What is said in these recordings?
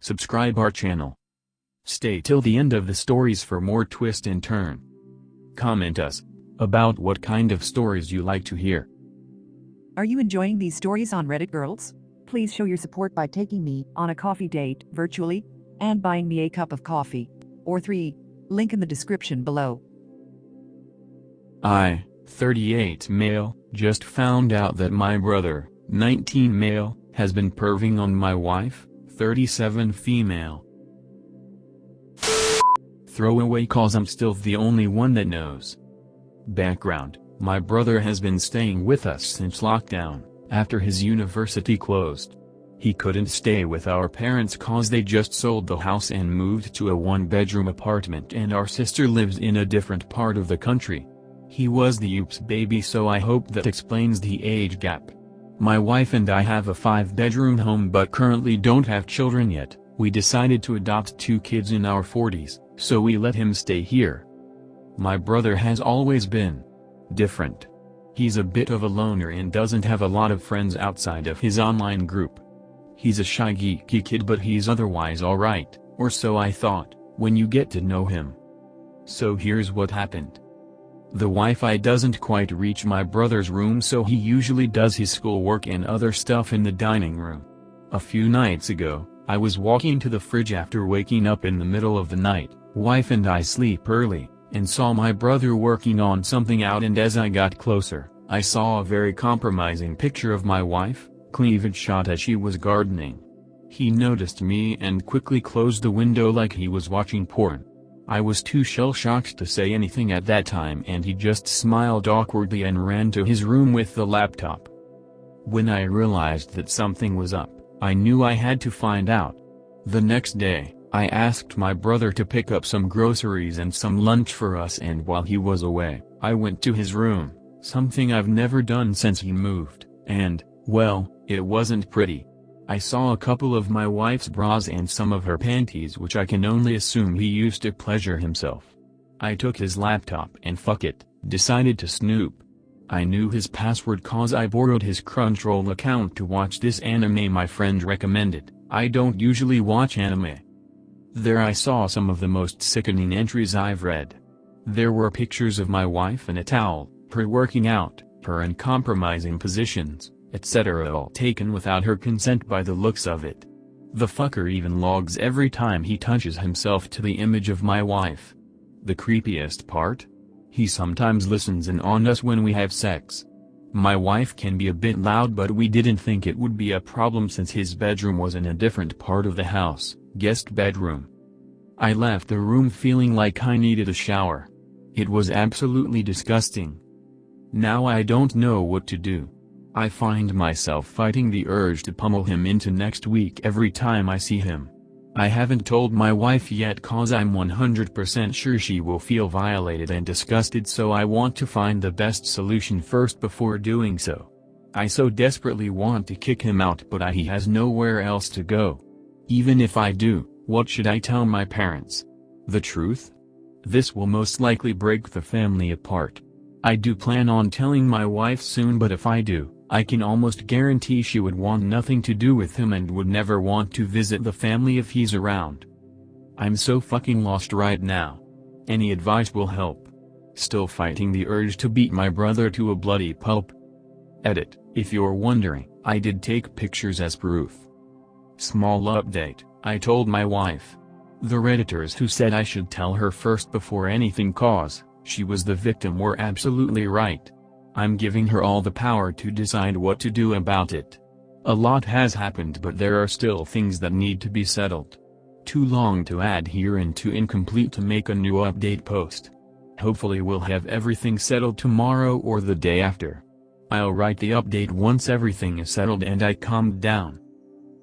Subscribe our channel. Stay till the end of the stories for more twist and turn. Comment us about what kind of stories you like to hear. Are you enjoying these stories on Reddit, Gurlzz? Please show your support by taking me on a coffee date virtually and buying me a cup of coffee. Or 3. Link in the description below. I, 38 male, just found out that my brother, 19 male, has been perving on my wife, 37 female. Throwaway cause I'm still the only one that knows. Background: my brother has been staying with us since lockdown, after his university closed. He couldn't stay with our parents cause they just sold the house and moved to a one-bedroom apartment, and our sister lives in a different part of the country. He was the oops baby, so I hope that explains the age gap. My wife and I have a 5-bedroom home but currently don't have children yet. We decided to adopt 2 kids in our 40s, so we let him stay here. My brother has always been different. He's a bit of a loner and doesn't have a lot of friends outside of his online group. He's a shy geeky kid, but he's otherwise alright, or so I thought, when you get to know him. So here's what happened. The Wi-Fi doesn't quite reach my brother's room, so he usually does his schoolwork and other stuff in the dining room. A few nights ago, I was walking to the fridge after waking up in the middle of the night. Wife and I sleep early, and saw my brother working on something out, and as I got closer, I saw a very compromising picture of my wife, cleavage shot as she was gardening. He noticed me and quickly closed the window like he was watching porn. I was too shell-shocked to say anything at that time, and he just smiled awkwardly and ran to his room with the laptop. When I realized that something was up, I knew I had to find out. The next day, I asked my brother to pick up some groceries and some lunch for us, and while he was away, I went to his room, something I've never done since he moved, and, well, it wasn't pretty. I saw a couple of my wife's bras and some of her panties, which I can only assume he used to pleasure himself. I took his laptop and fuck it, decided to snoop. I knew his password cause I borrowed his Crunchyroll account to watch this anime my friend recommended. I don't usually watch anime. There I saw some of the most sickening entries I've read. There were pictures of my wife in a towel, her working out, her in compromising positions, etc., all taken without her consent by the looks of it. The fucker even logs every time he touches himself to the image of my wife. The creepiest part? He sometimes listens in on us when we have sex. My wife can be a bit loud, but we didn't think it would be a problem since his bedroom was in a different part of the house, guest bedroom. I left the room feeling like I needed a shower. It was absolutely disgusting. Now I don't know what to do. I find myself fighting the urge to pummel him into next week every time I see him. I haven't told my wife yet cause I'm 100% sure she will feel violated and disgusted, so I want to find the best solution first before doing so. I so desperately want to kick him out, but he has nowhere else to go. Even if I do, what should I tell my parents? The truth? This will most likely break the family apart. I do plan on telling my wife soon, but if I do, I can almost guarantee she would want nothing to do with him and would never want to visit the family if he's around. I'm so fucking lost right now. Any advice will help. Still fighting the urge to beat my brother to a bloody pulp. Edit: if you're wondering, I did take pictures as proof. Small update: I told my wife. The Redditors who said I should tell her first before anything cause she was the victim were absolutely right. I'm giving her all the power to decide what to do about it. A lot has happened, but there are still things that need to be settled. Too long to add here and too incomplete to make a new update post. Hopefully we'll have everything settled tomorrow or the day after. I'll write the update once everything is settled and I calmed down.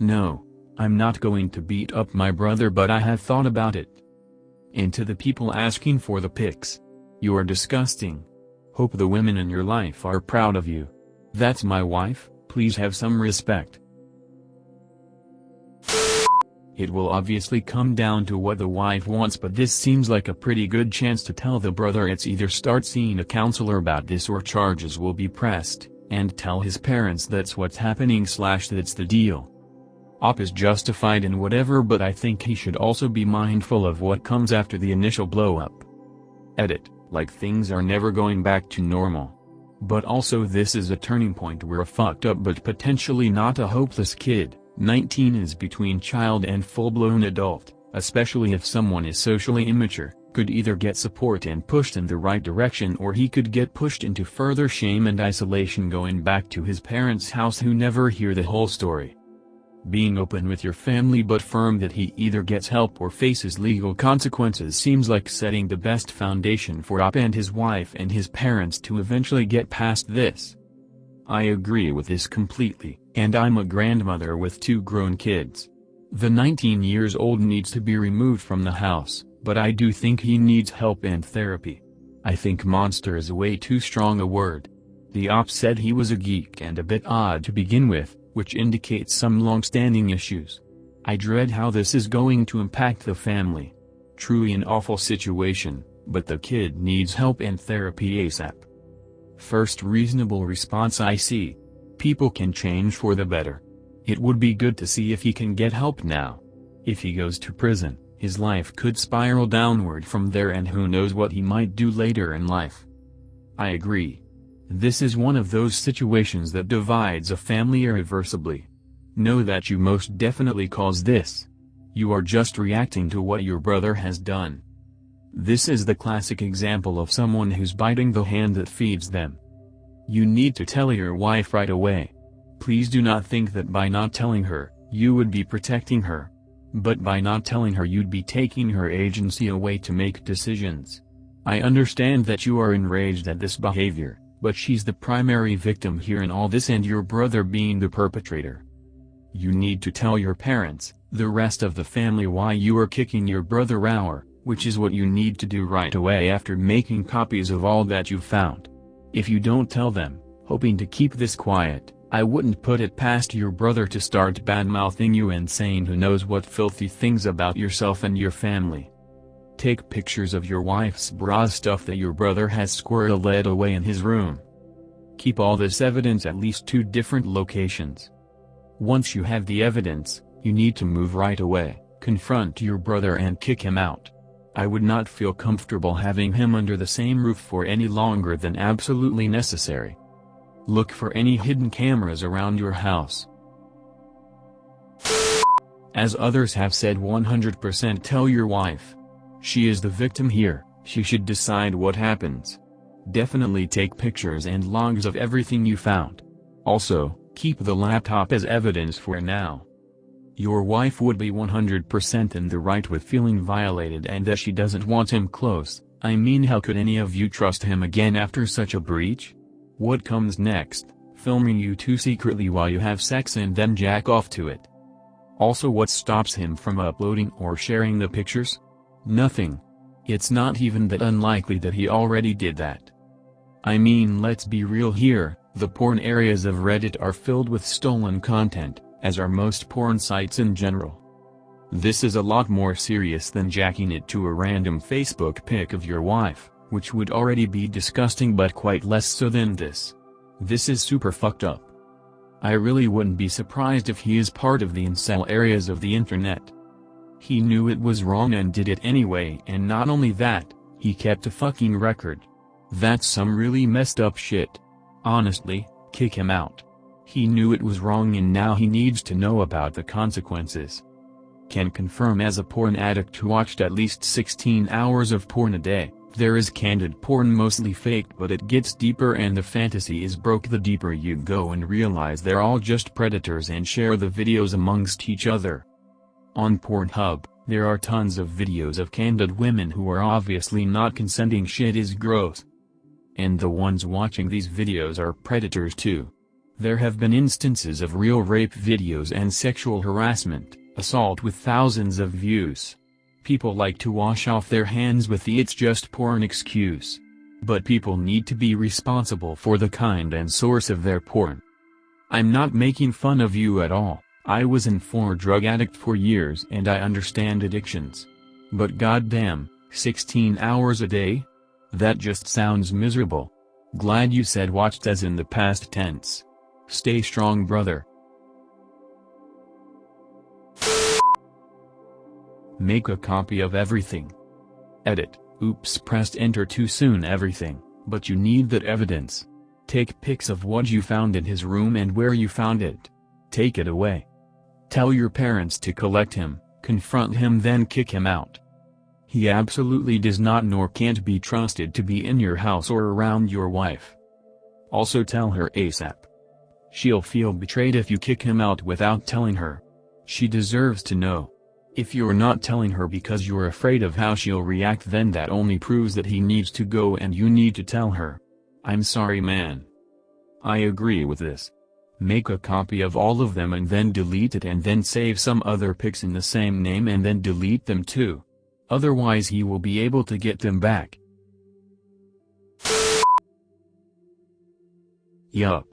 No, I'm not going to beat up my brother, but I have thought about it. And to the people asking for the pics: you're disgusting. Hope the women in your life are proud of you. That's my wife, please have some respect. It will obviously come down to what the wife wants, but this seems like a pretty good chance to tell the brother. It's either start seeing a counselor about this or charges will be pressed, and tell his parents that's what's happening / that's the deal. Op is justified in whatever, but I think he should also be mindful of what comes after the initial blow-up. Edit, like things are never going back to normal. But also this is a turning point where a fucked up but potentially not a hopeless kid, 19, is between child and full-blown adult, especially if someone is socially immature, could either get support and pushed in the right direction, or he could get pushed into further shame and isolation, going back to his parents' house who never hear the whole story. Being open with your family but firm that he either gets help or faces legal consequences seems like setting the best foundation for Op and his wife and his parents to eventually get past this. I agree with this completely, and I'm a grandmother with 2 grown kids. The 19-year-old needs to be removed from the house, but I do think he needs help and therapy. I think monster is way too strong a word. The Op said he was a geek and a bit odd to begin with, which indicates some long-standing issues. I dread how this is going to impact the family. Truly an awful situation, but the kid needs help and therapy ASAP. First reasonable response I see. People can change for the better. It would be good to see if he can get help now. If he goes to prison, his life could spiral downward from there, and who knows what he might do later in life. I agree. This is one of those situations that divides a family irreversibly. Know that you most definitely caused this. You are just reacting to what your brother has done. This is the classic example of someone who's biting the hand that feeds them. You need to tell your wife right away. Please do not think that by not telling her, you would be protecting her. But by not telling her you'd be taking her agency away to make decisions. I understand that you are enraged at this behavior, but she's the primary victim here in all this and your brother being the perpetrator. You need to tell your parents, the rest of the family, why you are kicking your brother out, which is what you need to do right away after making copies of all that you found. If you don't tell them, hoping to keep this quiet, I wouldn't put it past your brother to start bad-mouthing you and saying who knows what filthy things about yourself and your family. Take pictures of your wife's bra stuff that your brother has squirreled away in his room. Keep all this evidence at least 2 different locations. Once you have the evidence, you need to move right away, confront your brother and kick him out. I would not feel comfortable having him under the same roof for any longer than absolutely necessary. Look for any hidden cameras around your house. As others have said, 100% tell your wife. She is the victim here, she should decide what happens. Definitely take pictures and logs of everything you found. Also, keep the laptop as evidence for now. Your wife would be 100% in the right with feeling violated and that she doesn't want him close. I mean, how could any of you trust him again after such a breach? What comes next? Filming you 2 secretly while you have sex and then jack off to it. Also, what stops him from uploading or sharing the pictures? Nothing. It's not even that unlikely that he already did that. I mean, let's be real here, the porn areas of Reddit are filled with stolen content, as are most porn sites in general. This is a lot more serious than jacking it to a random Facebook pic of your wife, which would already be disgusting but quite less so than this. This is super fucked up. I really wouldn't be surprised if he is part of the incel areas of the internet. He knew it was wrong and did it anyway, and not only that, he kept a fucking record. That's some really messed up shit. Honestly, kick him out. He knew it was wrong and now he needs to know about the consequences. Can confirm as a porn addict who watched at least 16 hours of porn a day, there is candid porn, mostly faked, but it gets deeper and the fantasy is broke the deeper you go and realize they're all just predators and share the videos amongst each other. On Pornhub, there are tons of videos of candid women who are obviously not consenting. Shit is gross. And the ones watching these videos are predators too. There have been instances of real rape videos and sexual harassment, assault with thousands of views. People like to wash off their hands with the "it's just porn" excuse. But people need to be responsible for the kind and source of their porn. I'm not making fun of you at all. I was an former drug addict for years and I understand addictions. But goddamn, 16 hours a day? That just sounds miserable. Glad you said watched as in the past tense. Stay strong, brother. Make a copy of everything. Edit. Oops, pressed enter too soon. Everything, but you need that evidence. Take pics of what you found in his room and where you found it. Take it away. Tell your parents to collect him, confront him, then kick him out. He absolutely does not nor can't be trusted to be in your house or around your wife. Also tell her ASAP. She'll feel betrayed if you kick him out without telling her. She deserves to know. If you're not telling her because you're afraid of how she'll react, then that only proves that he needs to go and you need to tell her. I'm sorry, man. I agree with this. Make a copy of all of them and then delete it, and then save some other pics in the same name and then delete them too. Otherwise he will be able to get them back. Yup.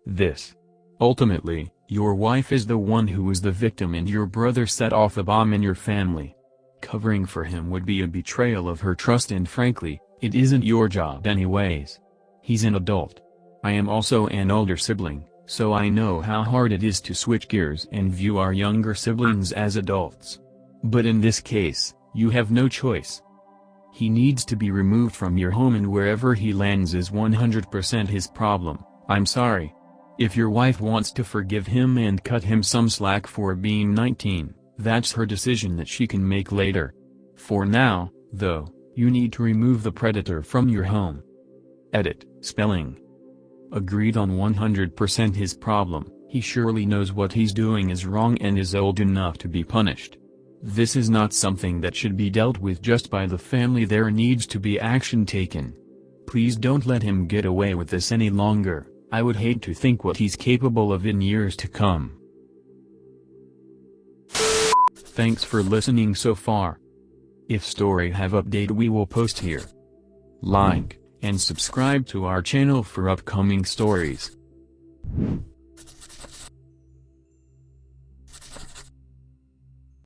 This. Ultimately, your wife is the one who was the victim and your brother set off a bomb in your family. Covering for him would be a betrayal of her trust, and frankly, it isn't your job anyways. He's an adult. I am also an older sibling, so I know how hard it is to switch gears and view our younger siblings as adults. But in this case, you have no choice. He needs to be removed from your home, and wherever he lands is 100% his problem. I'm sorry. If your wife wants to forgive him and cut him some slack for being 19, that's her decision that she can make later. For now, though, you need to remove the predator from your home. Edit. Spelling. Agreed on 100% his problem. He surely knows what he's doing is wrong and is old enough to be punished. This is not something that should be dealt with just by the family. There needs to be action taken. Please don't let him get away with this any longer. I would hate to think what he's capable of in years to come. Thanks for listening so far. If story have update, we will post here. Like and subscribe to our channel for upcoming stories.